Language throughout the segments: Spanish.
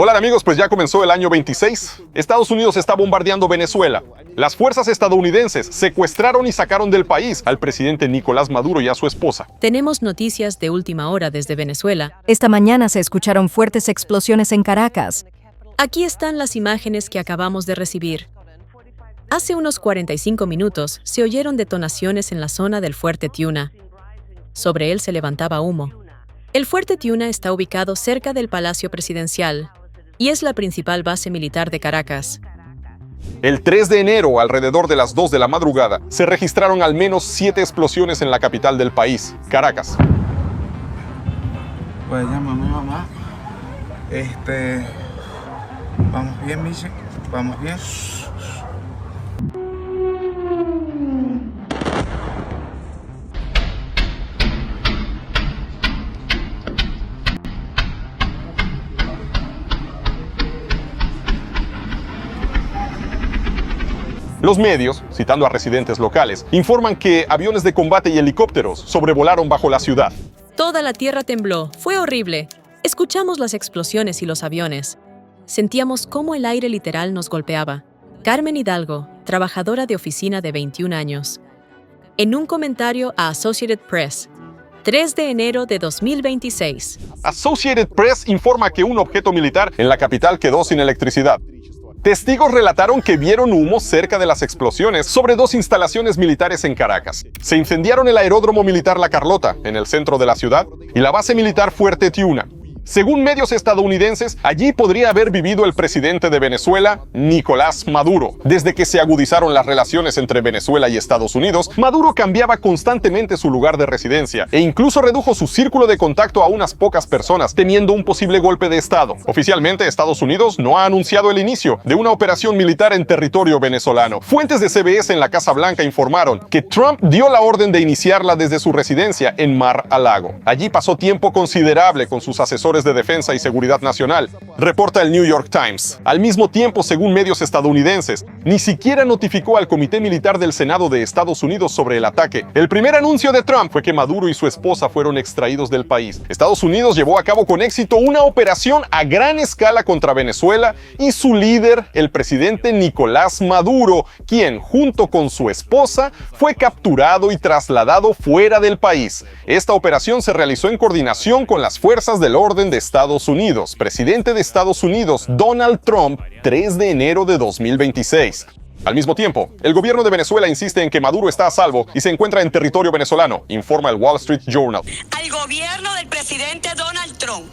Hola amigos, pues ya comenzó el año 26. Estados Unidos está bombardeando Venezuela. Las fuerzas estadounidenses secuestraron y sacaron del país al presidente Nicolás Maduro y a su esposa. Tenemos noticias de última hora desde Venezuela. Esta mañana se escucharon fuertes explosiones en Caracas. Aquí están las imágenes que acabamos de recibir. Hace unos 45 minutos se oyeron detonaciones en la zona del Fuerte Tiuna. Sobre él se levantaba humo. El Fuerte Tiuna está ubicado cerca del Palacio Presidencial y es la principal base militar de Caracas. El 3 de enero, alrededor de las 2 de la madrugada, se registraron al menos 7 explosiones en la capital del país, Caracas. Pues llámame mamá. Vamos bien, Michi. Vamos bien. Los medios, citando a residentes locales, informan que aviones de combate y helicópteros sobrevolaron bajo la ciudad. Toda la tierra tembló. Fue horrible. Escuchamos las explosiones y los aviones. Sentíamos cómo el aire literal nos golpeaba. Carmen Hidalgo, trabajadora de oficina de 21 años. En un comentario a Associated Press, 3 de enero de 2026. Associated Press informa que un objeto militar en la capital quedó sin electricidad. Testigos relataron que vieron humo cerca de las explosiones sobre 2 instalaciones militares en Caracas. Se incendiaron el aeródromo militar La Carlota, en el centro de la ciudad, y la base militar Fuerte Tiuna. Según medios estadounidenses, allí podría haber vivido el presidente de Venezuela, Nicolás Maduro. Desde que se agudizaron las relaciones entre Venezuela y Estados Unidos, Maduro cambiaba constantemente su lugar de residencia e incluso redujo su círculo de contacto a unas pocas personas, temiendo un posible golpe de Estado. Oficialmente, Estados Unidos no ha anunciado el inicio de una operación militar en territorio venezolano. Fuentes de CBS en la Casa Blanca informaron que Trump dio la orden de iniciarla desde su residencia en Mar-a-Lago. Allí pasó tiempo considerable con sus asesores de Defensa y Seguridad Nacional, reporta el New York Times. Al mismo tiempo, según medios estadounidenses, ni siquiera notificó al Comité Militar del Senado de Estados Unidos sobre el ataque. El primer anuncio de Trump fue que Maduro y su esposa fueron extraídos del país. Estados Unidos llevó a cabo con éxito una operación a gran escala contra Venezuela y su líder, el presidente Nicolás Maduro, quien, junto con su esposa, fue capturado y trasladado fuera del país. Esta operación se realizó en coordinación con las fuerzas del orden de Estados Unidos. Presidente de Estados Unidos, Donald Trump, 3 de enero de 2026. Al mismo tiempo, el gobierno de Venezuela insiste en que Maduro está a salvo y se encuentra en territorio venezolano, informa el Wall Street Journal. Al gobierno del presidente Donald Trump,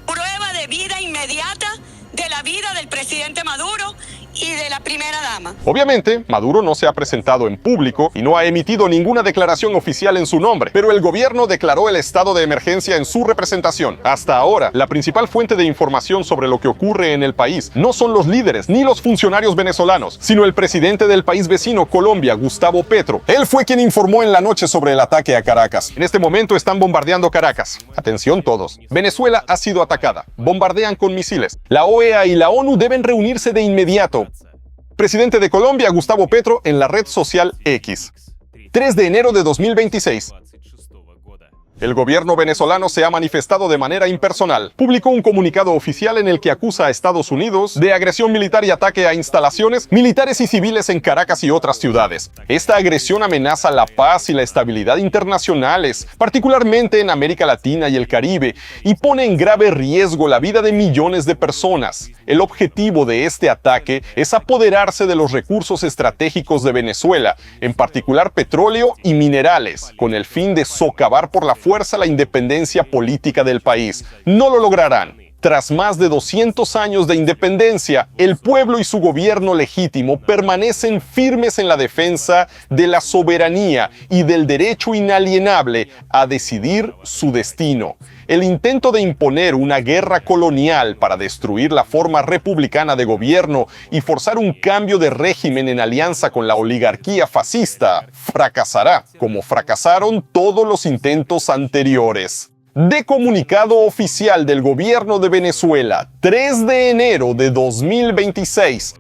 prueba de vida inmediata de la vida del presidente Maduro y de la primera dama. Obviamente, Maduro no se ha presentado en público y no ha emitido ninguna declaración oficial en su nombre, pero el gobierno declaró el estado de emergencia en su representación. Hasta ahora, la principal fuente de información sobre lo que ocurre en el país no son los líderes ni los funcionarios venezolanos, sino el presidente del país vecino, Colombia, Gustavo Petro. Él fue quien informó en la noche sobre el ataque a Caracas. En este momento están bombardeando Caracas. Atención todos. Venezuela ha sido atacada. Bombardean con misiles. La OEA y la ONU deben reunirse de inmediato. Presidente de Colombia, Gustavo Petro, en la red social X. 3 de enero de 2026. El gobierno venezolano se ha manifestado de manera impersonal. Publicó un comunicado oficial en el que acusa a Estados Unidos de agresión militar y ataque a instalaciones militares y civiles en Caracas y otras ciudades. Esta agresión amenaza la paz y la estabilidad internacionales, particularmente en América Latina y el Caribe, y pone en grave riesgo la vida de millones de personas. El objetivo de este ataque es apoderarse de los recursos estratégicos de Venezuela, en particular petróleo y minerales, con el fin de socavar por la fuerza la independencia política del país. No lo lograrán. Tras más de 200 años de independencia, el pueblo y su gobierno legítimo permanecen firmes en la defensa de la soberanía y del derecho inalienable a decidir su destino. El intento de imponer una guerra colonial para destruir la forma republicana de gobierno y forzar un cambio de régimen en alianza con la oligarquía fascista fracasará, como fracasaron todos los intentos anteriores. De comunicado oficial del gobierno de Venezuela, 3 de enero de 2026.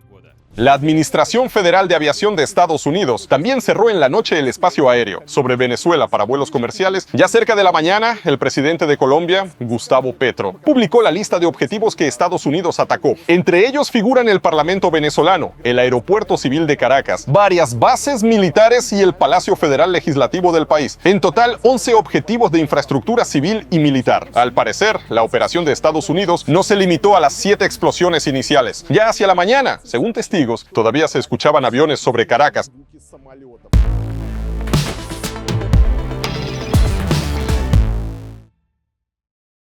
La Administración Federal de Aviación de Estados Unidos también cerró en la noche el espacio aéreo sobre Venezuela para vuelos comerciales. Ya cerca de la mañana, el presidente de Colombia, Gustavo Petro, publicó la lista de objetivos que Estados Unidos atacó. Entre ellos figuran el Parlamento venezolano, el Aeropuerto Civil de Caracas, varias bases militares y el Palacio Federal Legislativo del país. En total, 11 objetivos de infraestructura civil y militar. Al parecer, la operación de Estados Unidos no se limitó a las 7 explosiones iniciales. Ya hacia la mañana, según testigos, todavía se escuchaban aviones sobre Caracas.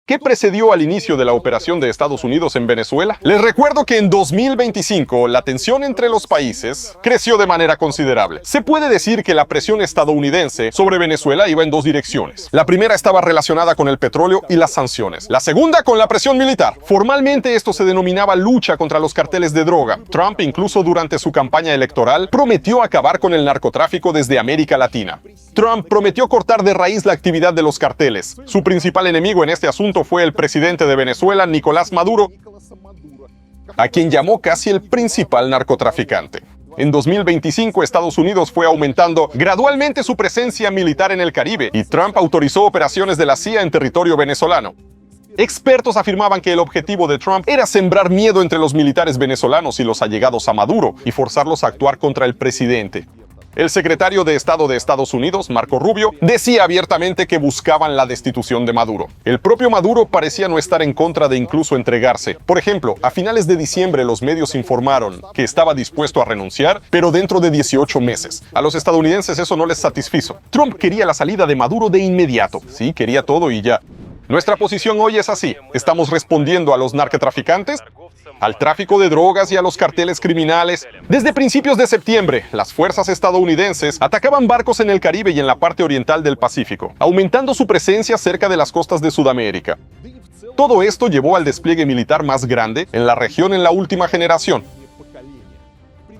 ¿Qué precedió al inicio de la operación de Estados Unidos en Venezuela? Les recuerdo que en 2025 la tensión entre los países creció de manera considerable. Se puede decir que la presión estadounidense sobre Venezuela iba en dos direcciones. La primera estaba relacionada con el petróleo y las sanciones. La segunda con la presión militar. Formalmente esto se denominaba lucha contra los carteles de droga. Trump, incluso durante su campaña electoral, prometió acabar con el narcotráfico desde América Latina. Trump prometió cortar de raíz la actividad de los carteles. Su principal enemigo en este asunto fue el presidente de Venezuela, Nicolás Maduro, a quien llamó casi el principal narcotraficante. En 2025, Estados Unidos fue aumentando gradualmente su presencia militar en el Caribe y Trump autorizó operaciones de la CIA en territorio venezolano. Expertos afirmaban que el objetivo de Trump era sembrar miedo entre los militares venezolanos y los allegados a Maduro y forzarlos a actuar contra el presidente. El secretario de Estado de Estados Unidos, Marco Rubio, decía abiertamente que buscaban la destitución de Maduro. El propio Maduro parecía no estar en contra de incluso entregarse. Por ejemplo, a finales de diciembre los medios informaron que estaba dispuesto a renunciar, pero dentro de 18 meses. A los estadounidenses eso no les satisfizo. Trump quería la salida de Maduro de inmediato. Sí, quería todo y ya. Nuestra posición hoy es así. Estamos respondiendo a los narcotraficantes, al tráfico de drogas y a los carteles criminales. Desde principios de septiembre, las fuerzas estadounidenses atacaban barcos en el Caribe y en la parte oriental del Pacífico, aumentando su presencia cerca de las costas de Sudamérica. Todo esto llevó al despliegue militar más grande en la región en la última generación.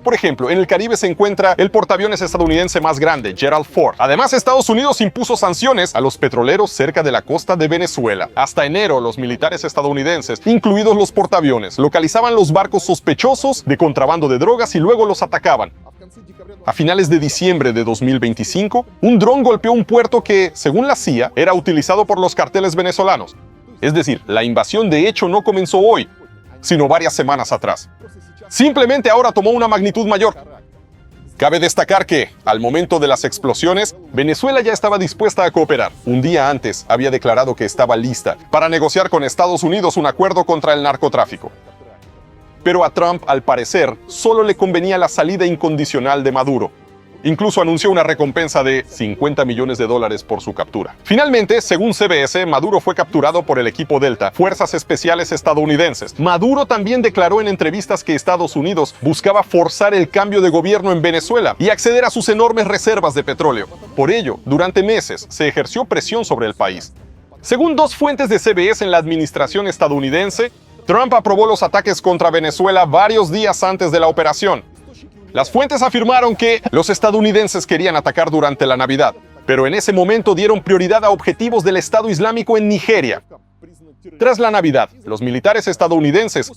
Por ejemplo, en el Caribe se encuentra el portaaviones estadounidense más grande, Gerald Ford. Además, Estados Unidos impuso sanciones a los petroleros cerca de la costa de Venezuela. Hasta enero, los militares estadounidenses, incluidos los portaaviones, localizaban los barcos sospechosos de contrabando de drogas y luego los atacaban. A finales de diciembre de 2025, un dron golpeó un puerto que, según la CIA, era utilizado por los carteles venezolanos. Es decir, la invasión de hecho no comenzó hoy, sino varias semanas atrás. Simplemente ahora tomó una magnitud mayor. Cabe destacar que, al momento de las explosiones, Venezuela ya estaba dispuesta a cooperar. Un día antes había declarado que estaba lista para negociar con Estados Unidos un acuerdo contra el narcotráfico. Pero a Trump, al parecer, solo le convenía la salida incondicional de Maduro. Incluso anunció una recompensa de $50 millones por su captura. Finalmente, según CBS, Maduro fue capturado por el equipo Delta, fuerzas especiales estadounidenses. Maduro también declaró en entrevistas que Estados Unidos buscaba forzar el cambio de gobierno en Venezuela y acceder a sus enormes reservas de petróleo. Por ello, durante meses se ejerció presión sobre el país. Según dos fuentes de CBS en la administración estadounidense, Trump aprobó los ataques contra Venezuela varios días antes de la operación. Las fuentes afirmaron que los estadounidenses querían atacar durante la Navidad, pero en ese momento dieron prioridad a objetivos del Estado Islámico en Nigeria. Tras la Navidad, los militares estadounidenses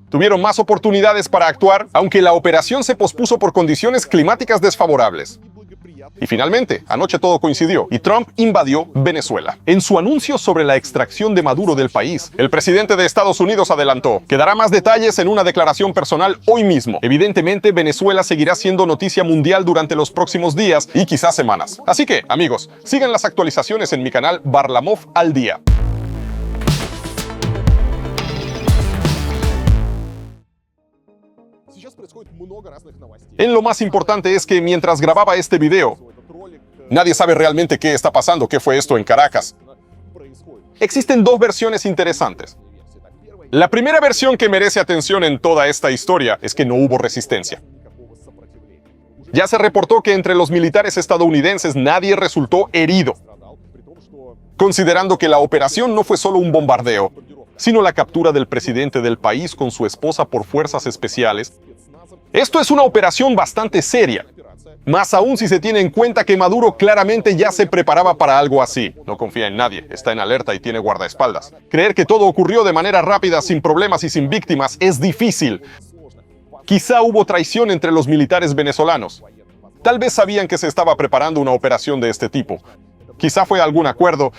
tuvieron más oportunidades para actuar, aunque la operación se pospuso por condiciones climáticas desfavorables. Y finalmente, anoche todo coincidió y Trump invadió Venezuela. En su anuncio sobre la extracción de Maduro del país, el presidente de Estados Unidos adelantó que dará más detalles en una declaración personal hoy mismo. Evidentemente, Venezuela seguirá siendo noticia mundial durante los próximos días y quizás semanas. Así que, amigos, sigan las actualizaciones en mi canal Varlamov al Día. En lo más importante es que mientras grababa este video, nadie sabe realmente qué está pasando, qué fue esto en Caracas. Existen dos versiones interesantes. La primera versión que merece atención en toda esta historia es que no hubo resistencia. Ya se reportó que entre los militares estadounidenses nadie resultó herido, considerando que la operación no fue solo un bombardeo, sino la captura del presidente del país con su esposa por fuerzas especiales. Esto es una operación bastante seria, más aún si se tiene en cuenta que Maduro claramente ya se preparaba para algo así. No confía en nadie, está en alerta y tiene guardaespaldas. Creer que todo ocurrió de manera rápida, sin problemas y sin víctimas es difícil. Quizá hubo traición entre los militares venezolanos. Tal vez sabían que se estaba preparando una operación de este tipo. Quizá fue algún acuerdo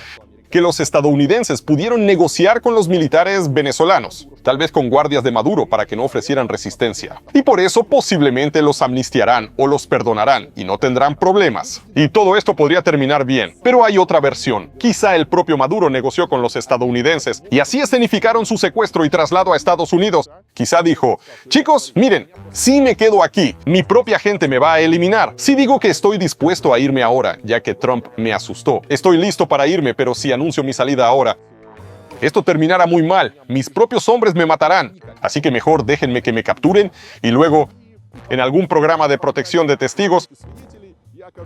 que los estadounidenses pudieron negociar con los militares venezolanos, tal vez con guardias de Maduro para que no ofrecieran resistencia. Y por eso posiblemente los amnistiarán o los perdonarán y no tendrán problemas. Y todo esto podría terminar bien. Pero hay otra versión. Quizá el propio Maduro negoció con los estadounidenses y así escenificaron su secuestro y traslado a Estados Unidos. Quizá dijo, chicos, miren, si me quedo aquí, mi propia gente me va a eliminar. Si digo que estoy dispuesto a irme ahora, ya que Trump me asustó. Estoy listo para irme, pero si anuncio mi salida ahora, esto terminará muy mal. Mis propios hombres me matarán. Así que mejor déjenme que me capturen y luego, en algún programa de protección de testigos,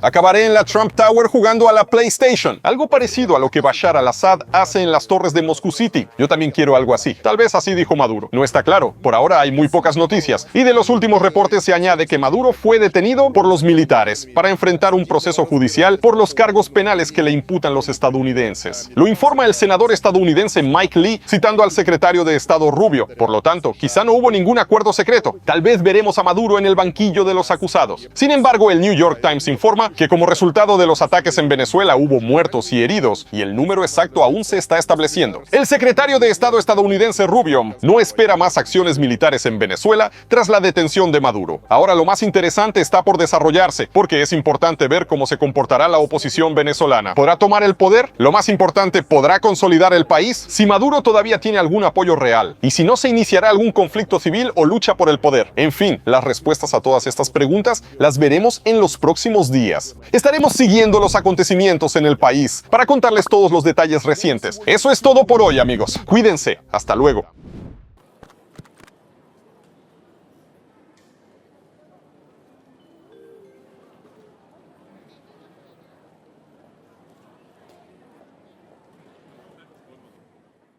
acabaré en la Trump Tower jugando a la PlayStation. Algo parecido a lo que Bashar al-Assad hace en las torres de Moscú City. Yo también quiero algo así. Tal vez así dijo Maduro. No está claro. Por ahora hay muy pocas noticias. Y de los últimos reportes se añade que Maduro fue detenido por los militares para enfrentar un proceso judicial por los cargos penales que le imputan los estadounidenses. Lo informa el senador estadounidense Mike Lee, citando al secretario de Estado Rubio. Por lo tanto, quizá no hubo ningún acuerdo secreto. Tal vez veremos a Maduro en el banquillo de los acusados. Sin embargo, el New York Times informa que como resultado de los ataques en Venezuela hubo muertos y heridos, y el número exacto aún se está estableciendo. El secretario de Estado estadounidense Rubio no espera más acciones militares en Venezuela tras la detención de Maduro. Ahora lo más interesante está por desarrollarse, porque es importante ver cómo se comportará la oposición venezolana. ¿Podrá tomar el poder? Lo más importante, ¿podrá consolidar el país? Si Maduro todavía tiene algún apoyo real, y si no se iniciará algún conflicto civil o lucha por el poder. En fin, las respuestas a todas estas preguntas las veremos en los próximos días. Estaremos siguiendo los acontecimientos en el país para contarles todos los detalles recientes. Eso es todo por hoy, amigos. Cuídense. Hasta luego.